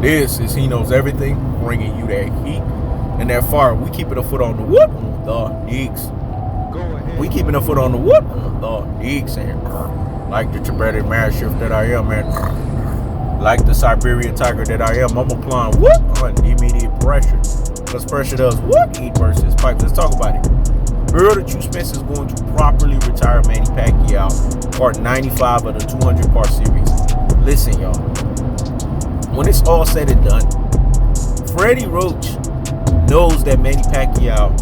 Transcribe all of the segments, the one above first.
This is He Knows Everything, bringing you that heat and that fire. We keeping a foot on the whoop on the knees. We keeping a foot on the whoop on the knees. And like the Tibetan mastiff that I am, man. Like the Siberian tiger that I am, I'm applying whoop on immediate pressure. Because pressure does what? Heat versus pipe. Let's talk about it. Errol Spence is going to properly retire Manny Pacquiao, part 95 of the 200-part series. Listen, y'all. When it's all said and done, Freddie Roach knows that Manny Pacquiao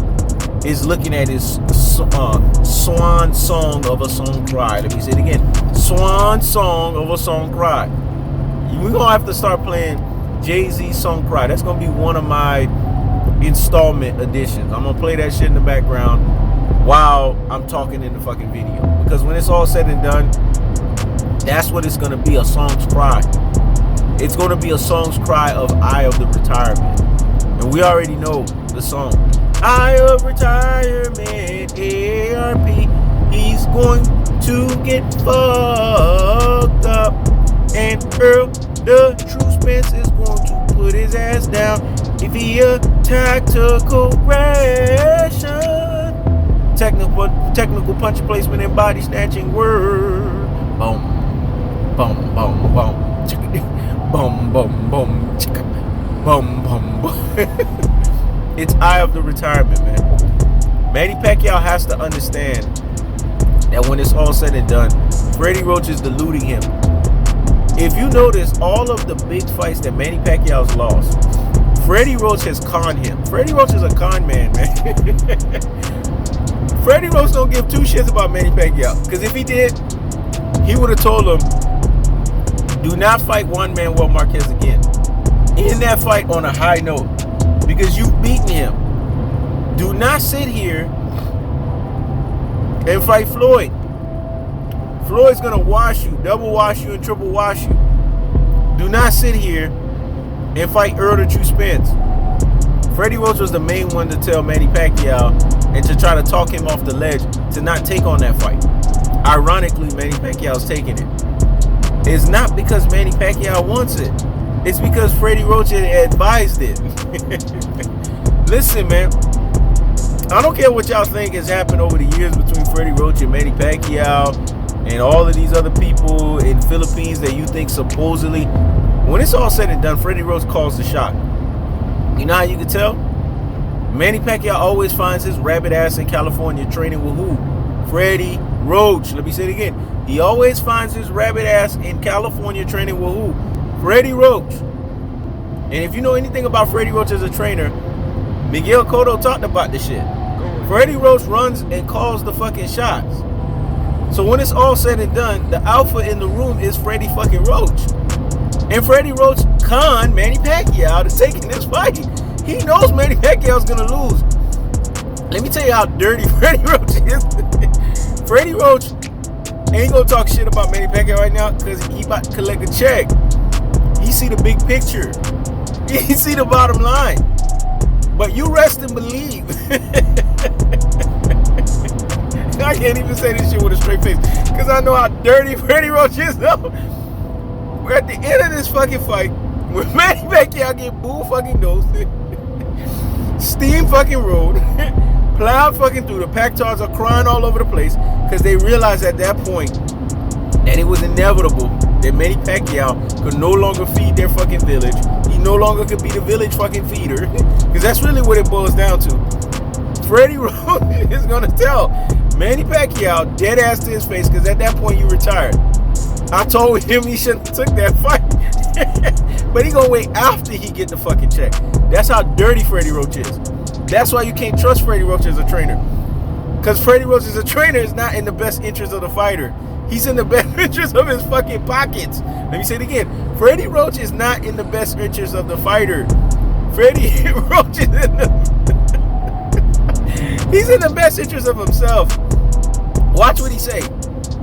is looking at his swan song of a song cry. Let me say it again. Swan song of a song cry. We're going to have to start playing Jay-Z's Song Cry. That's going to be one of my installment editions. I'm going to play that shit in the background while I'm talking in the fucking video. Because when it's all said and done, that's what it's going to be, a song's cry. It's going to be a song's cry of Eye of the Retirement. And we already know the song. Eye of Retirement, ARP. He's going to get fucked up. And Errol, the true Spence, is going to put his ass down if he attack to correction. Technical punch placement and body snatching word. Boom, boom, boom, boom. Boom, boom, boom, boom, boom, boom. It's Eye of the Retirement, man. Manny Pacquiao has to understand that when it's all said and done, Freddie Roach is deluding him. If you notice, all of the big fights that Manny Pacquiao's lost, Freddie Roach has conned him. Freddie Roach is a con man, man. Freddie Roach don't give two shits about Manny Pacquiao. Because if he did, he would have told him, do not fight Juan Manuel Marquez again. End that fight on a high note. Because you've beaten him. Do not sit here and fight Floyd. Floyd's going to wash you, double wash you, and triple wash you. Do not sit here and fight Errol Spence. Freddie Roach was the main one to tell Manny Pacquiao and to try to talk him off the ledge to not take on that fight. Ironically, Manny Pacquiao's taking it. It's not because Manny Pacquiao wants it. It's because Freddie Roach advised it. Listen, man. I don't care what y'all think has happened over the years between Freddie Roach and Manny Pacquiao and all of these other people in the Philippines that you think supposedly, when it's all said and done, Freddie Roach calls the shot. You know how you can tell? Manny Pacquiao always finds his rabbit ass in California training with who? Freddie Roach. Let me say it again. He always finds his rabbit ass in California training with who? Freddie Roach. And if you know anything about Freddie Roach as a trainer, Miguel Cotto talked about this shit. Freddie Roach runs and calls the fucking shots. So when it's all said and done, the alpha in the room is Freddie fucking Roach. And Freddie Roach conned Manny Pacquiao to taking this fight. He knows Manny Pacquiao's gonna lose. Let me tell you how dirty Freddie Roach is. Freddie Roach ain't gonna talk shit about Manny Pacquiao right now because he about to collect a check. He see the big picture. He see the bottom line. But you rest and believe. I can't even say this shit with a straight face because I know how dirty Freddie Roach is though. We're at the end of this fucking fight where Manny Pacquiao get bull fucking dosed, steam fucking road, plowed fucking through. The Pactars are crying all over the place because they realized at that point that it was inevitable that Manny Pacquiao could no longer feed their fucking village. He no longer could be the village fucking feeder because that's really what it boils down to. Freddie Roach is gonna tell Manny Pacquiao dead ass to his face because at that point you retired. I told him he shouldn't have took that fight. But he gonna wait after he get the fucking check. That's how dirty Freddie Roach is. That's why you can't trust Freddie Roach as a trainer. Because Freddie Roach as a trainer is not in the best interest of the fighter. He's in the best interest of his fucking pockets. Let me say it again. Freddie Roach is not in the best interest of the fighter. Freddie Roach is in the... He's in the best interest of himself. Watch what he say.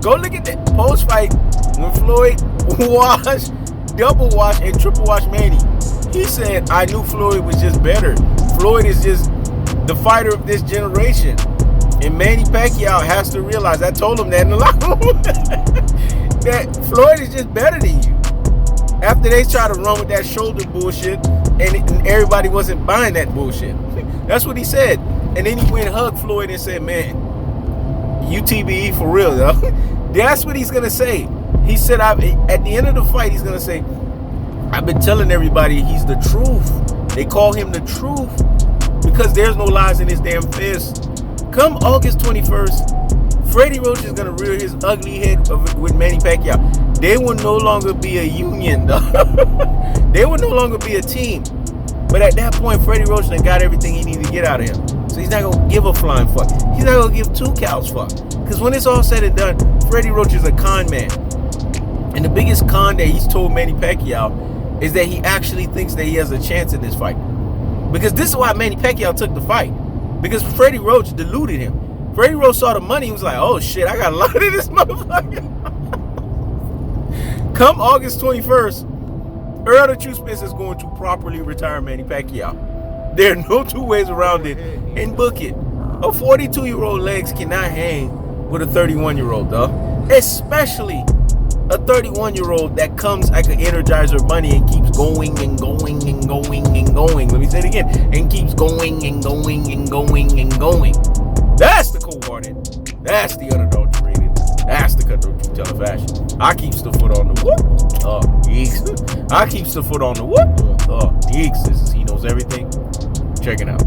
Go look at that post-fight when Floyd washed, double wash, and triple wash Manny. He said, I knew Floyd was just better. Floyd is just the fighter of this generation. And Manny Pacquiao has to realize, I told him that in the locker room, that Floyd is just better than you. After they tried to run with that shoulder bullshit, and everybody wasn't buying that bullshit. That's what he said. And then he went and hugged Floyd and said, man, UTBE for real, though. That's what he's going to say. He said, at the end of the fight, he's going to say, I've been telling everybody he's the truth. They call him the truth because there's no lies in his damn fist. Come August 21st, Freddie Roach is going to rear his ugly head with Manny Pacquiao. They will no longer be a union, though. They will no longer be a team. But at that point, Freddie Roach done got everything he needed to get out of him. So he's not going to give a flying fuck. He's not going to give two cows fuck. Because when it's all said and done, Freddie Roach is a con man. And the biggest con that he's told Manny Pacquiao is that he actually thinks that he has a chance in this fight. Because this is why Manny Pacquiao took the fight. Because Freddie Roach deluded him. Freddie Roach saw the money. He was like, oh shit, I got a lot of this motherfucker. Come August 21st, Errol the True Spence is going to properly retire Manny Pacquiao. There are no two ways around it. And book it. A 42-year-old legs cannot hang with a 31-year-old, though. Especially a 31-year-old that comes like an Energizer bunny and keeps going and going and going and going. Let me say it again. And keeps going and going and going and going. That's the cold-hearted. That's the unadulterated. That's the cutthroat true teller fashion. I keeps the foot on the whoop. Yeeks. I keeps the foot on the whoop. Yeeks. He knows everything. Check it out.